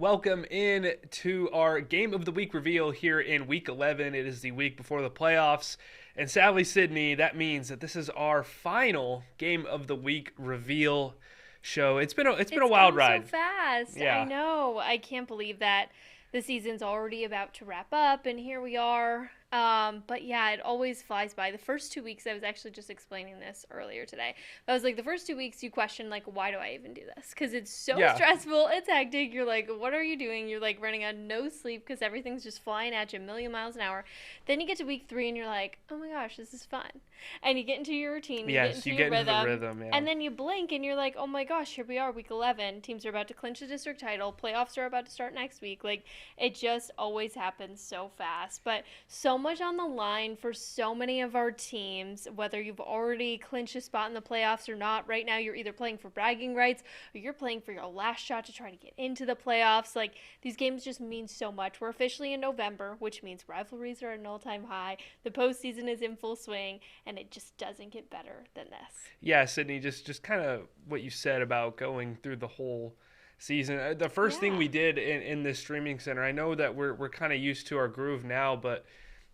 welcome in to our Game of the Week reveal here in Week 11. It is the week before the playoffs. And sadly, Sydney, that means that this is our final Game of the Week reveal show. It's been a wild ride. So fast. Yeah. I know. I can't believe that the season's already about to wrap up, and here we are. But yeah, it always flies by. The first 2 weeks, I was actually just explaining this earlier today. I was like, the first 2 weeks, you question, like, why do I even do this? Because it's so stressful. It's hectic. You're like, what are you doing? You're like running on no sleep because everything's just flying at you a million miles an hour. Then you get to week 3 and you're like, oh my gosh, this is fun. And you get into your routine. You get into the rhythm. Yeah. And then you blink and you're like, oh my gosh, here we are, week 11. Teams are about to clinch the district title. Playoffs are about to start next week. Like, it just always happens so fast. But so much on the line for so many of our teams, whether you've already clinched a spot in the playoffs or not. Right now, you're either playing for bragging rights or you're playing for your last shot to try to get into the playoffs. Like, these games just mean so much. We're officially in November, which means rivalries are at an all-time high. The postseason is in full swing, and it just doesn't get better than this. Yeah, Sydney, just kind of what you said about going through the whole season. The first thing we did in this streaming center, I know that we're kind of used to our groove now, but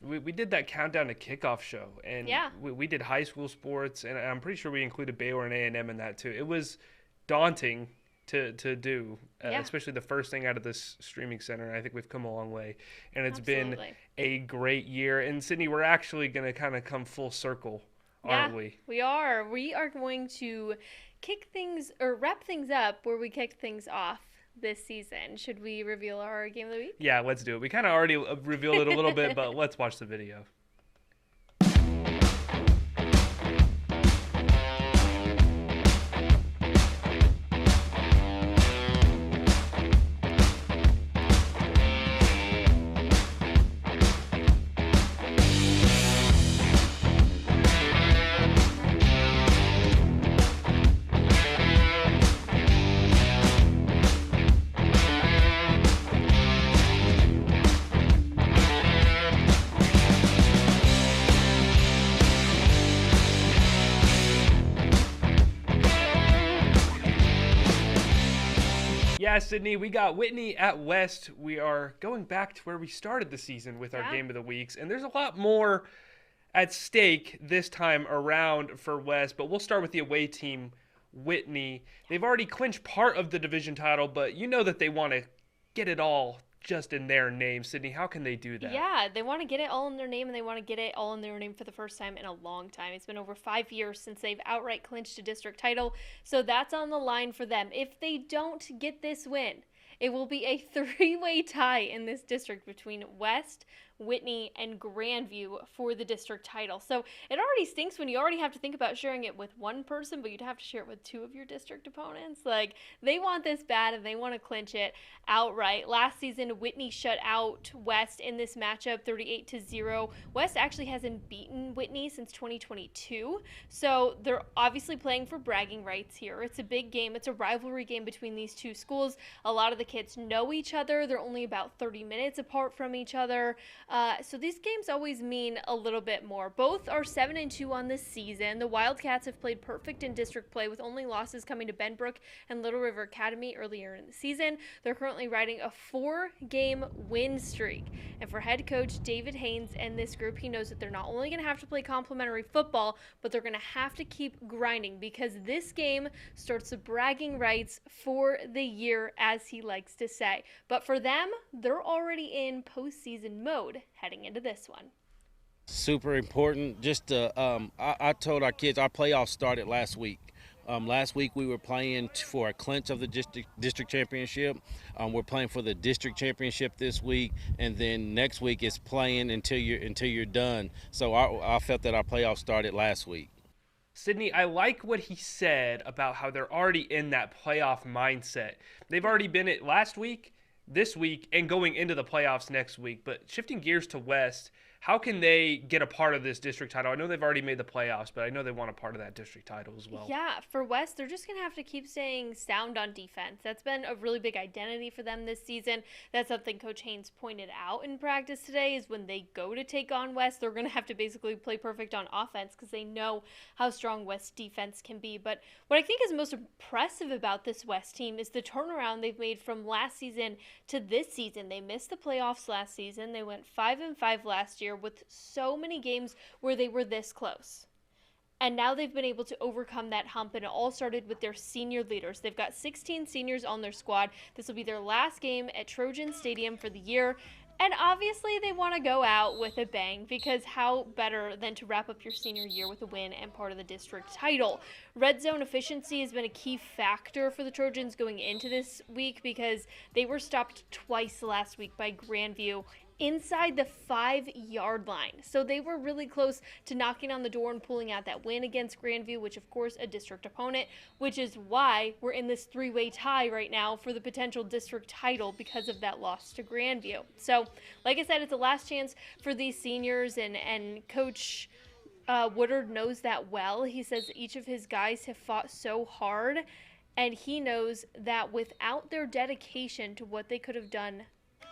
we did that countdown to kickoff show, and we did high school sports, and I'm pretty sure we included Baylor and A&M in that too. It was daunting to do, especially the first thing out of this streaming center. And I think we've come a long way, and it's been a great year. And Sydney, we're actually going to kind of come full circle, aren't we? We are. We are going to wrap things up where we kicked things off this season. Should we reveal our game of the week? Yeah, let's do it. We kind of already revealed it a little bit, but let's watch the video. Yeah, Sydney, we got Whitney at West. We are going back to where we started the season with our Game of the Weeks, and there's a lot more at stake this time around for West, but we'll start with the away team, Whitney. They've already clinched part of the division title, but you know that they want to get it all just in their name. Sydney, how can they do that? Yeah, they want to get it all in their name, and they want to get it all in their name for the first time in a long time. It's been over 5 years since they've outright clinched a district title, so that's on the line for them. If they don't get this win, it will be a three-way tie in this district between West, Whitney, and Grandview for the district title. So it already stinks when you already have to think about sharing it with one person, but you'd have to share it with two of your district opponents. Like, they want this bad and they want to clinch it outright. Last season, Whitney shut out West in this matchup 38-0. West actually hasn't beaten Whitney since 2022. So they're obviously playing for bragging rights here. It's a big game. It's a rivalry game between these two schools. A lot of the kids know each other. They're only about 30 minutes apart from each other. So these games always mean a little bit more. Both are 7-2 on this season. The Wildcats have played perfect in district play with only losses coming to Benbrook and Little River Academy earlier in the season. They're currently riding a 4-game win streak. And for head coach David Haynes and this group, he knows that they're not only going to have to play complementary football, but they're going to have to keep grinding because this game starts the bragging rights for the year, as he likes to say. But for them, they're already in postseason mode heading into this one. Super important. I told our kids our playoffs started last week. Last week we were playing for a clinch of the district championship. We're playing for the district championship this week, and then next week is playing until you're done. So I felt that our playoffs started last week. Sydney, I like what he said about how they're already in that playoff mindset. They've already been it last week, this week, and going into the playoffs next week. But shifting gears to West, How can they get a part of this district title? I know they've already made the playoffs, but I know they want a part of that district title as well. Yeah, for West, they're just going to have to keep staying sound on defense. That's been a really big identity for them this season. That's something Coach Haynes pointed out in practice today, is when they go to take on West, they're going to have to basically play perfect on offense because they know how strong West defense can be. But what I think is most impressive about this West team is the turnaround they've made from last season to this season. They missed the playoffs last season. They went 5-5 last year with so many games where they were this close. And now they've been able to overcome that hump, and it all started with their senior leaders. They've got 16 seniors on their squad. This will be their last game at Trojan Stadium for the year. And obviously they want to go out with a bang, because how better than to wrap up your senior year with a win and part of the district title. Red zone efficiency has been a key factor for the Trojans going into this week, because they were stopped twice last week by Grandview inside the 5-yard line. So they were really close to knocking on the door and pulling out that win against Grandview, which of course a district opponent, which is why we're in this 3-way tie right now for the potential district title because of that loss to Grandview. So like I said, it's the last chance for these seniors, and Coach Woodard knows that well. He says each of his guys have fought so hard, and he knows that without their dedication to what they could have done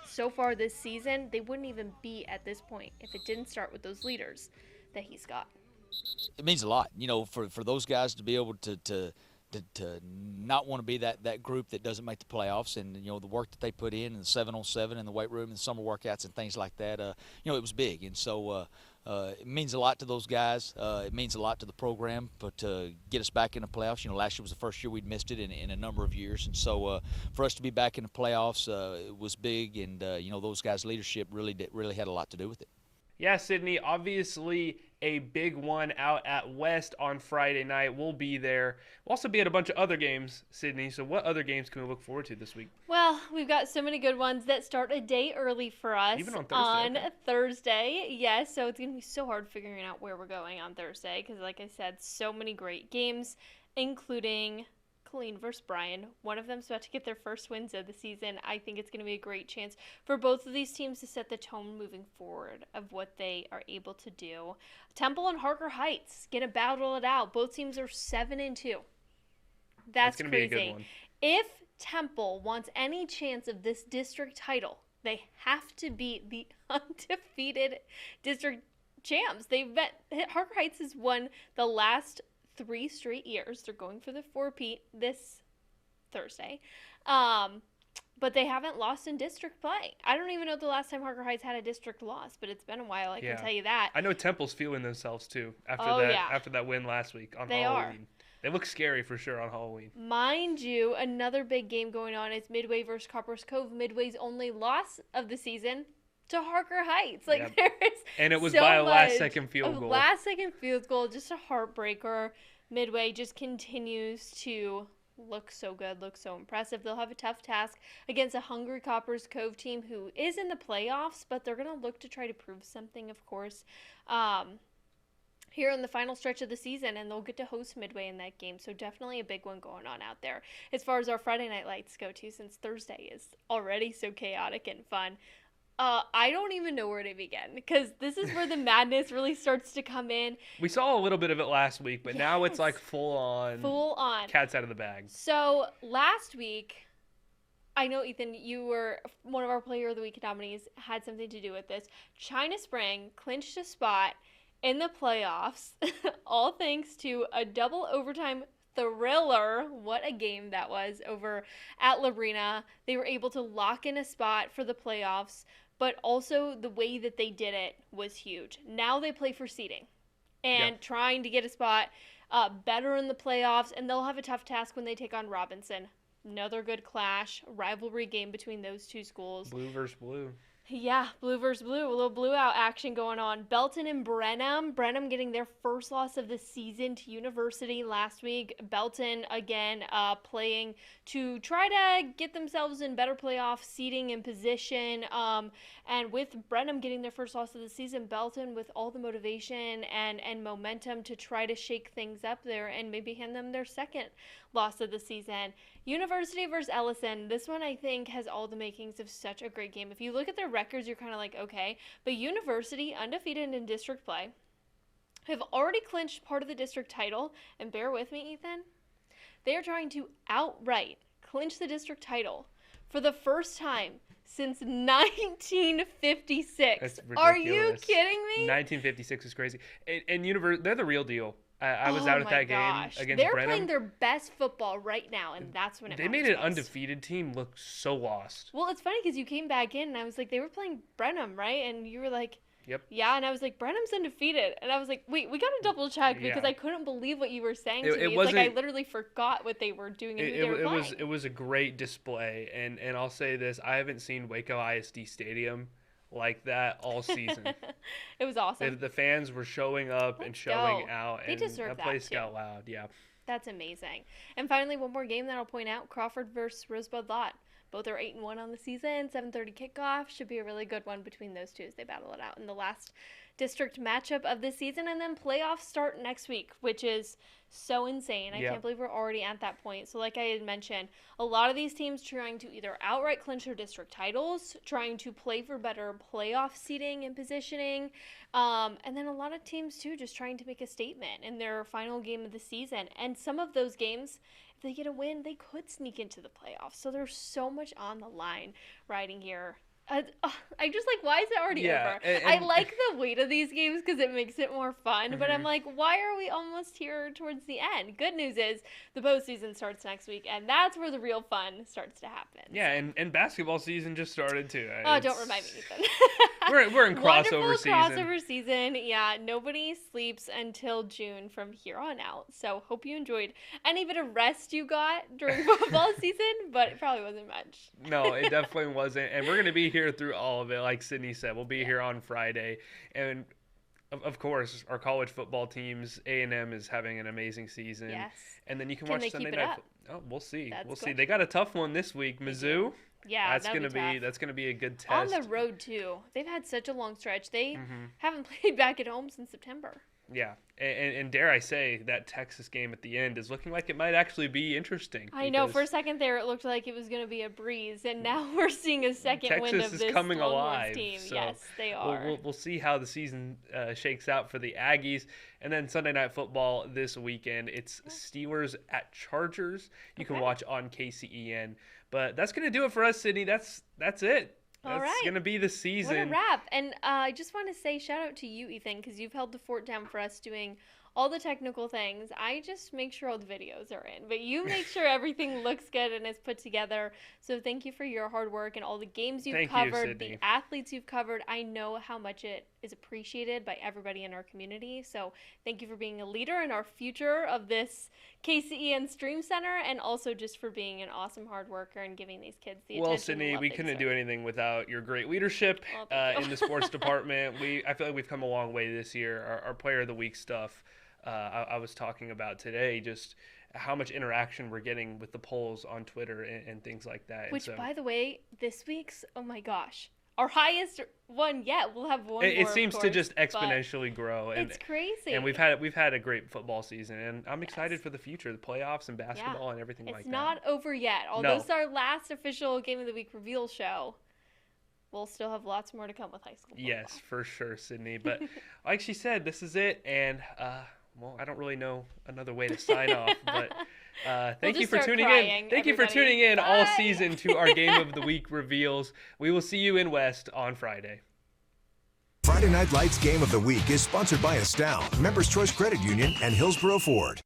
so far this season, they wouldn't even be at this point if it didn't start with those leaders that he's got. It means a lot, for those guys to be able to not want to be that group that doesn't make the playoffs, and the work that they put in, and the 7-on-7 and the weight room and the summer workouts and things like that. It was big, and so it means a lot to those guys. It means a lot to the program, but to get us back in the playoffs, last year was the first year we'd missed it in a number of years, and so for us to be back in the playoffs, it was big, and those guys' leadership really had a lot to do with it. Yeah, Sydney, obviously a big one out at West on Friday night. We'll be there. We'll also be at a bunch of other games, Sydney. So what other games can we look forward to this week? Well, we've got so many good ones that start a day early for us. Even on Thursday. Thursday, yes. So it's going to be so hard figuring out where we're going on Thursday because, like I said, so many great games, including Colleen versus Bryan. One of them's about to get their first wins of the season. I think it's going to be a great chance for both of these teams to set the tone moving forward of what they are able to do. Temple and Harker Heights going to battle it out. Both teams are 7-2. That's going to crazy. be a good one. If Temple wants any chance of this district title, they have to beat the undefeated district champs. Harker Heights has won the last 3 straight years. They're going for the 4-peat this Thursday. But they haven't lost in district play. I don't even know the last time Harker Heights had a district loss, but it's been a while, I can tell you that. I know Temple's feeling themselves too after that win last week on Halloween. They look scary for sure on Halloween. Mind you, another big game going on is Midway versus Coppers Cove. Midway's only loss of the season to Harker Heights. And it was so by a last second field goal. Last-second field goal, just a heartbreaker. Midway just continues to look so good, look so impressive. They'll have a tough task against a hungry Coppers Cove team who is in the playoffs, but they're going to look to try to prove something, of course, here in the final stretch of the season, and they'll get to host Midway in that game. So definitely a big one going on out there. As far as our Friday Night Lights go to, since Thursday is already so chaotic and fun, I don't even know where to begin, because this is where the madness really starts to come in. We saw a little bit of it last week, but now it's like full on cat's out of the bag. So last week, I know, Ethan, you were one of our Player of the Week nominees, had something to do with this. China Spring clinched a spot in the playoffs, all thanks to a double overtime thriller. What a game that was over at Lorena. They were able to lock in a spot for the playoffs, but also the way that they did it was huge. Now they play for seeding and trying to get a spot better in the playoffs, and they'll have a tough task when they take on Robinson. Another good clash, rivalry game between those two schools. Blue versus blue. Yeah, blue versus blue. A little blue out action going on. Belton and Brenham. Brenham getting their first loss of the season to University last week. Belton, again, playing to try to get themselves in better playoff seating and position. And with Brenham getting their first loss of the season, Belton with all the motivation and momentum to try to shake things up there and maybe hand them their second loss of the season. University versus Ellison. This one, I think, has all the makings of such a great game. If you look at their records, you're kind of like, okay. But University, undefeated in district play, have already clinched part of the district title. And bear with me, Ethan. They are trying to outright clinch the district title for the first time since 1956. That's ridiculous. Are you kidding me? 1956 is crazy. And they're the real deal. I was out at that game against They're Brenham. playing their best football right now, and that's when it They made matters an most. undefeated team look so lost. Well, it's funny because you came back in, and I was like, they were playing Brenham, right? And you were like, Yep. yeah. And I was like, Brenham's undefeated. And I was like, wait, we got to double check because Yeah. I couldn't believe what you were saying to me. It It's like I wasn't- literally forgot what they were doing and who they were playing. It was a great display, and I'll say this: I haven't seen Waco ISD Stadium like that all season. It was awesome. The fans were showing up and Let's showing go. out, They and deserve that that, place too. got loud. Yeah. That's amazing. And finally, one more game that I'll point out, Crawford versus Rosebud Lot. Both are 8-1 on the season. 7:30 kickoff. Should be a really good one between those two as they battle it out in the last district matchup of the season. And then playoffs start next week, which is so insane. I Yeah. can't believe we're already at that point. So like I had mentioned, a lot of these teams trying to either outright clinch their district titles, trying to play for better playoff seating and positioning, and then a lot of teams too just trying to make a statement in their final game of the season. And some of those games, if they get a win, they could sneak into the playoffs. So there's so much on the line riding here. I just like, why is it already Yeah, over? and- I like the weight of these games because it makes it more fun, but Mm-hmm. I'm like, why are we almost here towards the end? Good news is the postseason starts next week, and that's where the real fun starts to happen. Yeah, and basketball season just started too. Oh, don't remind me, Ethan. We're in crossover Wonderful season. crossover season. Yeah, nobody sleeps until June from here on out. So hope you enjoyed any bit of rest you got during football season, but it probably wasn't much. No, it definitely wasn't. And we're going to be here through all of it. Like Sydney said, we'll be here on Friday. And of course, our college football teams, A&M is having an amazing season. Yes. And then you can Can watch they Sunday keep it night. up? Oh, we'll see. That's We'll the see. They got a tough one this week. Mizzou. Yeah, That's that'll gonna be tough. that's gonna be a good On test. the road too. They've had such a long stretch. They Mm-hmm. haven't played back at home since September. Yeah, and dare I say that Texas game at the end is looking like it might actually be interesting. I know. because For a second there, it looked like it was going to be a breeze, and now we're seeing a second wind Texas of is this coming Longhorns alive. team. So Yes, they are. we'll see how the season shakes out for the Aggies. And then Sunday Night Football this weekend, it's Steelers at Chargers. You can Okay. watch on KCEN. But that's going to do it for us, Sydney. That's it. All That's right. going to be the season. What a wrap. And I just want to say shout out to you, Ethan, because you've held the fort down for us doing all the technical things. I just make sure all the videos are in, but you make sure everything looks good and is put together. So thank you for your hard work and all the games you've Thank you, covered, Sydney. the athletes you've covered. I know how much it is appreciated by everybody in our community. So thank you for being a leader in our future of this KCEN Stream Center, and also just for being an awesome hard worker and giving these kids the Well, attention Sydney, and love we they couldn't do deserve. anything without your great leadership Oh, thank you. in the sports department. I feel like we've come a long way this year. Our Player of the Week stuff, I was talking about today, just how much interaction we're getting with the polls on Twitter and things like that. And Which, so by the way, this week's, oh my gosh, our highest one yet. We'll have one more, it seems of to course, just but exponentially grow. And It's crazy. and we've had a great football season, and I'm excited Yes. for the future, the playoffs and basketball and everything It's like that. not over yet. Although it's our last official Game of the Week reveal show, we'll still have lots more to come with high school football. Yes, for sure, Sydney. But like she said, this is it, and well, I don't really know another way to sign off, but thank you just for start tuning crying, in. Thank you for everybody. tuning in all Bye. season to our Game of the Week reveals. We will see you in West on Friday. Friday Night Lights Game of the Week is sponsored by Astound, Members Choice Credit Union, and Hillsborough Ford.